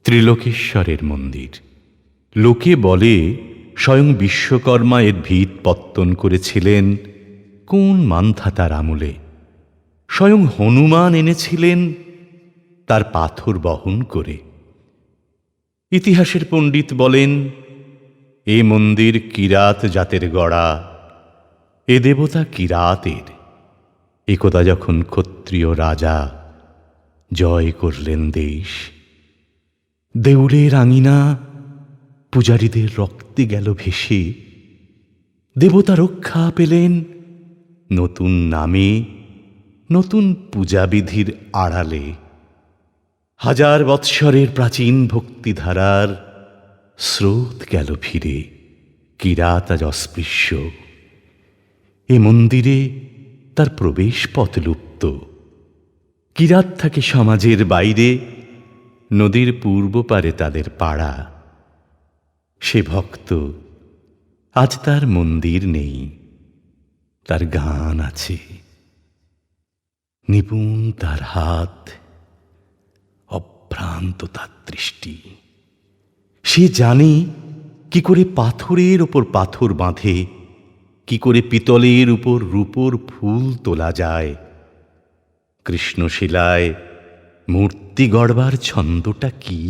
ত্রিলোকেশ্বরের মন্দির। লোকে বলে স্বয়ং বিশ্বকর্মা এর ভিত পত্তন করেছিলেন কোন মান্ধাতার আমলে। স্বয়ং হনুমান এনেছিলেন তার পাথর বহন করে। ইতিহাসের পণ্ডিত বলেন এ মন্দির কিরাত জাতের গড়া, এ দেবতা কিরাতের। একদা যখন ক্ষত্রিয় রাজা জয় করলেন দেশ, দেউলের আঙিনা পূজারীদের রক্তে গেল ভেসে। দেবতা রক্ষা পেলেন নতুন নামে, নতুন পূজাবিধির আড়ালে। হাজার বৎসরের প্রাচীন ভক্তিধারার স্রোত গেল ফিরে, কিরাত আজ অস্পৃশ্য। এ মন্দিরে তার প্রবেশ পথ লুপ্ত। কিরাত থাকে সমাজের বাইরে, নদীর পূর্ব পারে তাদের পাড়া। সে ভক্ত আজ তার মন্দির নেই, তার গান আছে। নিপুণ তার হাত, অভ্রান্ত তার দৃষ্টি। সে জানে কি করে পাথরের ওপর পাথর বাঁধে, কি করে পিতলের উপর রূপোর ফুল তোলা যায়। কৃষ্ণশিলায় মূর্তি গড়বার ছন্দটা কি?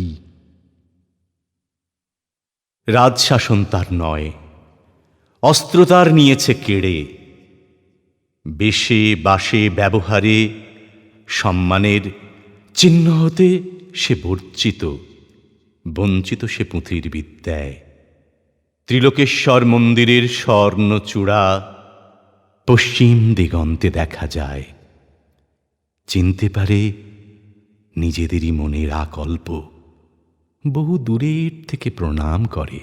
রাজশাসন তার নয়, অস্ত্র তার নিয়েছে কেড়ে। বেশে বাসে ব্যবহারে সম্মানের চিহ্ন হতে সে বর্জিত, বঞ্চিত সে পুঁথির বিদ্যায়। ত্রিলোকেশ্বর মন্দিরের স্বর্ণচূড়া পশ্চিম দিগন্তে দেখা যায়। চিনতে পারে নিজেদেরই মনের আকল্প, বহু দূরের থেকে প্রণাম করে।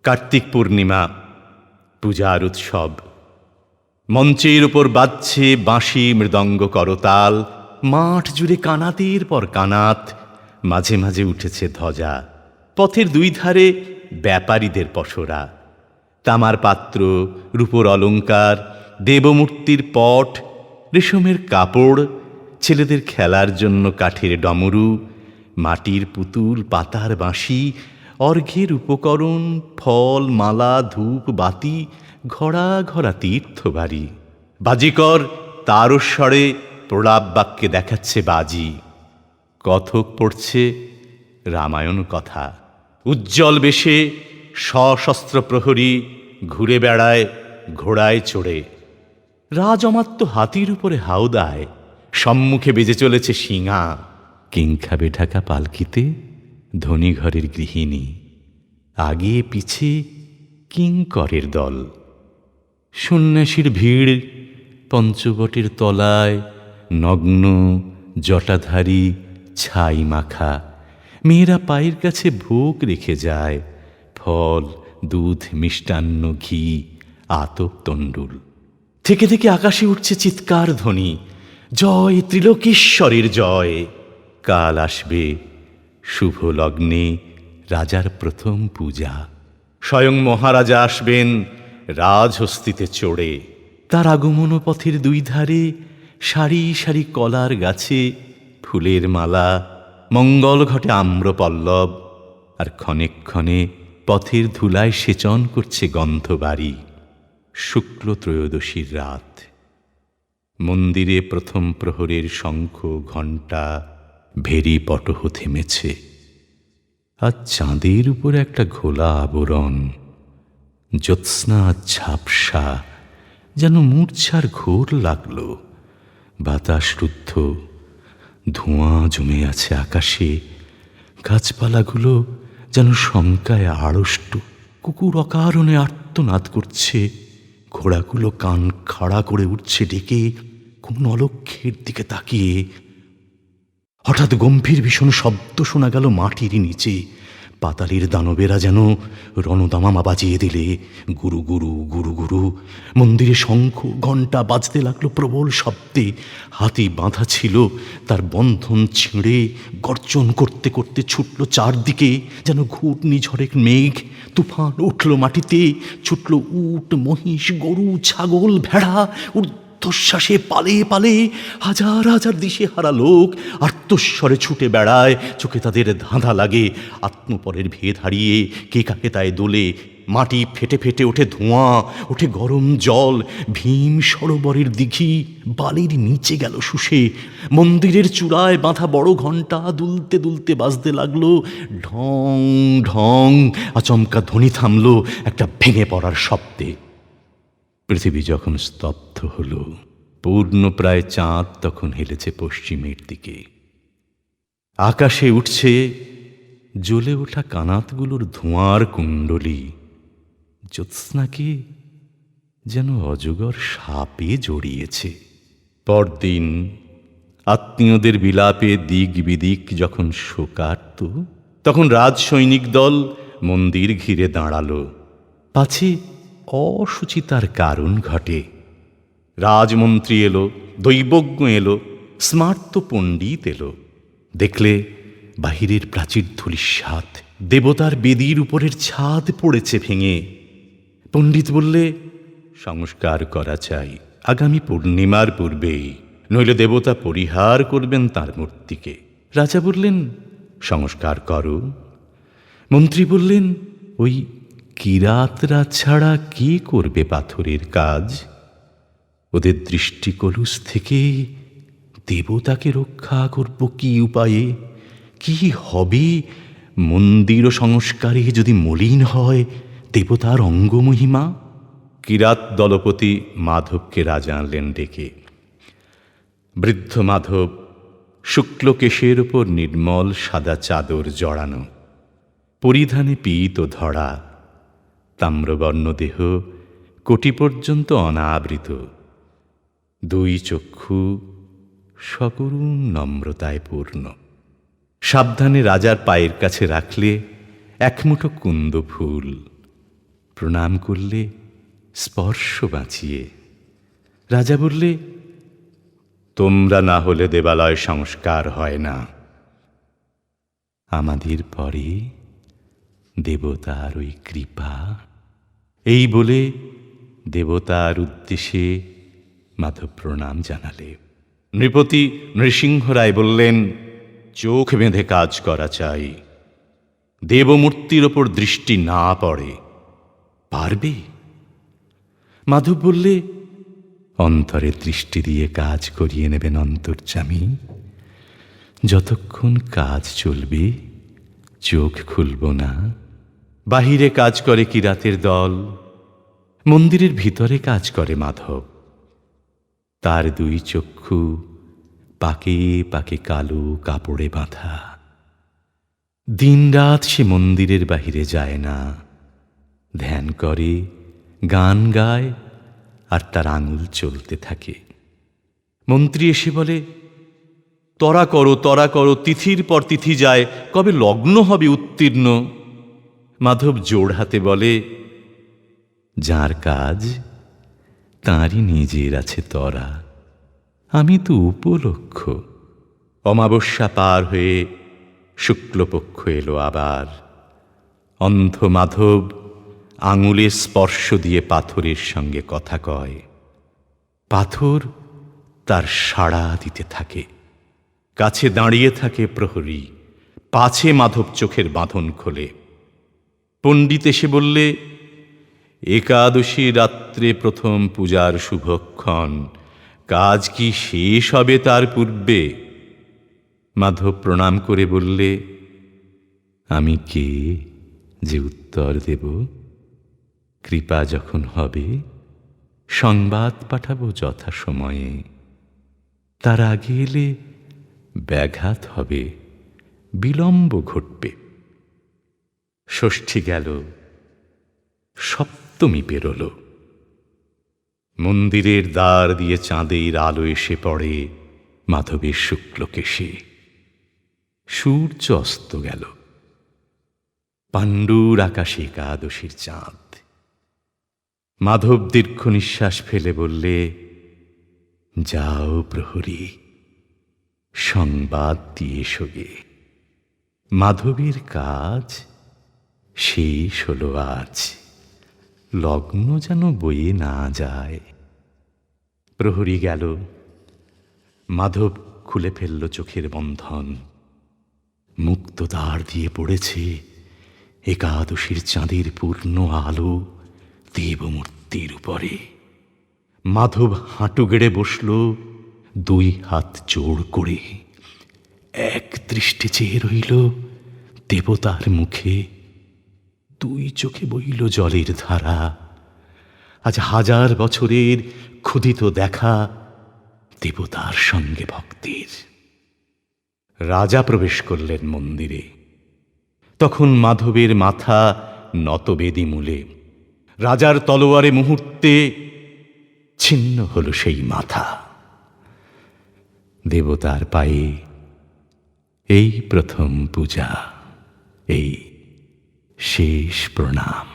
কার্তিক পূর্ণিমা, পূজার উৎসব। মঞ্চের উপর বাজছে বাঁশি মৃদঙ্গ করতাল, মাঠ জুড়ে কানাতের পর কানাত, মাঝে মাঝে উঠেছে ধ্বজা। পথের দুই ধারে ব্যাপারীদের পসরা। তামার পাত্র, রূপোর অলঙ্কার, দেবমূর্তির পট, রেশমের কাপড়, ছেলেদের খেলার জন্য কাঠের ডমরু, মাটির পুতুল, পাতার বাঁশি, অর্ঘ্যের উপকরণ, ফল, মালা, ধূপ, বাতি, ঘড়া ঘড়া তীর্থবাড়ি। বাজিকর তারস্বরে প্রলাপ বাক্যে দেখাচ্ছে বাজি। কথক পড়ছে রামায়ণ কথা। উজ্জ্বল বেশে সশস্ত্র প্রহরী ঘুরে বেড়ায় ঘোড়ায় চড়ে। রাজ অমাত্য হাতির উপরে হাওদায়, সম্মুখে বেজে চলেছে শিঙা। কিংখাবে ঢাকা পালকিতে ধনী ঘরের গৃহিণী, আগে পিছে কিঙ্করের দল। সন্ন্যাসীর ভিড় পঞ্চবটের তলায়, নগ্ন জটাধারী ছাই মাখা। মেয়েরা পায়ের কাছে ভোগ রেখে যায়, ফল, দুধ, মিষ্টান্ন, ঘি, আতপ তণ্ডুল। থেকে থেকে আকাশে উঠছে চিৎকার ধ্বনি, জয় ত্রিলোকেশ্বরের জয়। কাল আসবে শুভ লগ্নে রাজার প্রথম পূজা। স্বয়ং মহারাজা আসবেন রাজহস্তিতে চড়ে। তার আগমন পথের দুই ধারে সারি সারি কলার গাছে ফুলের মালা, মঙ্গল ঘটে আম্রপল্লব। আর ক্ষণে ক্ষণে পথের ধুলায় সেচন করছে গন্ধবাড়ি। শুক্ল ত্রয়োদশীর রাত, মন্দিরে প্রথম প্রহরের শঙ্খ ঘণ্টা ভেরি পটহ থেমেছে। আজ চাঁদের উপর একটা ঘোলা আবরণ, জ্যোৎস্না ঝাপসা, যেন মূর্ছার ঘোর লাগল। বাতাস রুদ্ধ, ধোঁয়া জমে আছে আকাশে। গাছপালাগুলো যেন শঙ্কায় আড়ষ্ট। কুকুর অকারণে আর্তনাদ করছে। ঘোড়াগুলো কান খাড়া করে উঠছে ডেকে, কোন অলক্ষ্যের দিকে তাকিয়ে। হঠাৎ গম্ভীর ভীষণ শব্দ শোনা গেল মাটির নিচে। পাতালের দানবেরা যেন রণদামামা বাজিয়ে দিলে। গুরু গুরু গুরু গুরু। মন্দিরে শঙ্খ ঘণ্টা বাজতে লাগলো প্রবল শব্দে। হাতি বাঁধা ছিল, তার বন্ধন ছিঁড়ে গর্জন করতে করতে ছুটল চারদিকে, যেন ঘূর্ণিঝড়ের মেঘ। তুফান উঠল মাটিতে, ছুটল উট, মহিষ, গরু, ছাগল, ভেড়া। রুদ্ধশ্বাসে পালে পালে হাজার হাজার দিশেহারা লোক আর্তস্বরে ছুটে বেড়ায়, চোখে তাদের ধাঁধা লাগে, আত্মপরের ভেদ হারিয়ে কে কাকে তাই দোলে। মাটি ফেটে ফেটে ওঠে ধোঁয়া, ওঠে গরম জল, ভীম সরোবরের দিঘি বালির নিচে গেল শুষে। মন্দিরের চূড়ায় বাঁধা বড় ঘণ্টা দুলতে দুলতে বাজতে লাগলো, ঢং ঢং। আচমকা ধ্বনি থামল একটা ভেঙে পড়ার শব্দে। পৃথিবী যখন স্তব্ধ হল, পূর্ণ প্রায় চাঁদ তখন হেলেছে পশ্চিমের দিকে। আকাশে উঠছে জ্বলে ওঠা কানাতগুলোর ধোঁয়ার কুণ্ডলী। জ্যোৎস্নাকে যেন অজগর সাপে জড়িয়েছে। পরদিন আত্মীয়দের বিলাপে দিক বিদিক যখন শোকার্ত, তখন রাজসৈনিক দল মন্দির ঘিরে দাঁড়ালো, পাছে অসুচিতার কারণ ঘটে। রাজমন্ত্রী এলো, দৈবজ্ঞ এলো, স্মার্ত পণ্ডিত এলো। দেখলে বাহিরের প্রাচীর ধূলিসাৎ, দেবতার বেদির উপরের ছাদ পড়েছে ভেঙে। পণ্ডিত বললে, সংস্কার করা চাই আগামী পূর্ণিমার পূর্বেই, নইলে দেবতা পরিহার করবেন তাঁর মূর্তিকে। রাজা বললেন, সংস্কার করো। মন্ত্রী বললেন, ওই কিরাতরা ছাড়া কে করবে পাথরের কাজ? ওদের দৃষ্টিকলুষ থেকে দেবতাকে রক্ষা করব কি উপায়ে? কি হবে মন্দির সংস্কারে যদি মলিন হয় দেবতার অঙ্গমহিমা? কিরাত দলপতি মাধবকে রাজা আনলেন ডেকে। বৃদ্ধ মাধব শুক্ল কেশের উপর নির্মল সাদা চাদর জড়ানো, পরিধানে পীত ধরা, তাম্রবর্ণ দেহ কোটি পর্যন্ত অনাবৃত, দুই চক্ষু সকরুণ নম্রতায় পূর্ণ। সাবধানে রাজার পায়ের কাছে রাখলে এক মুঠো কুন্দ ফুল, প্রণাম করলে স্পর্শ বাঁচিয়ে। রাজা বললে, তোমরা না হলে দেবালয় সংস্কার হয় না। আমাদের পরে দেবতার ওই কৃপা। এই বলে দেবতার উদ্দেশ্যে মাধব প্রণাম জানালে। নৃপতি নৃসিংহ রায় বললেন, চোখ বেঁধে কাজ করা চাই, দেবমূর্তির ওপর দৃষ্টি না পড়ে। পারবে? মাধব বললে, অন্তরে দৃষ্টি দিয়ে কাজ করিয়ে নেবেন অন্তর্যামী। যতক্ষণ কাজ চলবে চোখ খুলব না। বাহিরে কাজ করে কিরাতের দল, মন্দিরের ভিতরে কাজ করে মাধব। তার দুই চক্ষু পাকে পাকে কালো কাপড়ে বাঁধা। দিনরাত সে মন্দিরের বাহিরে যায় না, ধ্যান করে, গান গায়, আর তার আঙুল চলতে থাকে। মন্ত্রী এসে বলে, তরা করো তরা করো, তিথির পর তিথি যায়, কবে লগ্ন হবে উত্তীর্ণ? মাধব জোড় হাতে বলে, যার কাজ তাঁরই নিজের আছে তরা, আমি তো উপলক্ষ। অমাবস্যা পার হয়ে শুক্লপক্ষ এলো আবার। অন্ধ মাধব আঙুলে স্পর্শ দিয়ে পাথরের সঙ্গে কথা কয়। পাথর তার সাড়া দিতে থাকে। কাছে দাঁড়িয়ে থাকে প্রহরী, পাছে মাধব চোখের বাঁধন খোলে। পণ্ডিত এসে বললে, একাদশী রাত্রে প্রথম পূজার শুভক্ষণ, কাজ কি শেষ হবে তার পূর্বে? মাধব প্রণাম করে বললে, আমি কে যে উত্তর দেব? কৃপা যখন হবে সংবাদ পাঠাবো যথাসময়ে। তার আগে এলে ব্যাঘাত হবে, বিলম্ব ঘটবে। ষষ্ঠী গেল, সপ্তমী পেরোল। মন্দিরের দ্বার দিয়ে চাঁদের আলো এসে পড়ে মাধবের শুক্লকেশে। সূর্য অস্ত গেল। পাণ্ডুর আকাশে একাদশীর চাঁদ। মাধব দীর্ঘ নিঃশ্বাস ফেলে বললে, যাও প্রহরী, সংবাদ দিয়ে এসো গে। মাধবের কাজ শেষ হলো আজ, লগ্ন যেন বয়ে না যায়। প্রহরী গেল, মাধব খুলে ফেলল চোখের বন্ধন। মুক্ত দ্বার দিয়ে পড়েছে একাদশীর চাঁদের পূর্ণ আলো দেবমূর্তির উপরে। মাধব হাঁটু গেড়ে বসল, দুই হাত জোড় করে। এক দৃষ্টি চেয়ে রইল দেবতার মুখে। দুই চোখে বইল জলের ধারা। আজ 1000 বছরের ক্ষুধিত দেখা দেবতার সঙ্গে ভক্তির। রাজা প্রবেশ করলেন মন্দিরে। তখন মাধবের মাথা নত বেদী মূলে। রাজার তলোয়ারে মুহূর্তে ছিন্ন হল সেই মাথা। দেবতার পায়ে এই প্রথম পূজা, এই শেষ প্রণাম।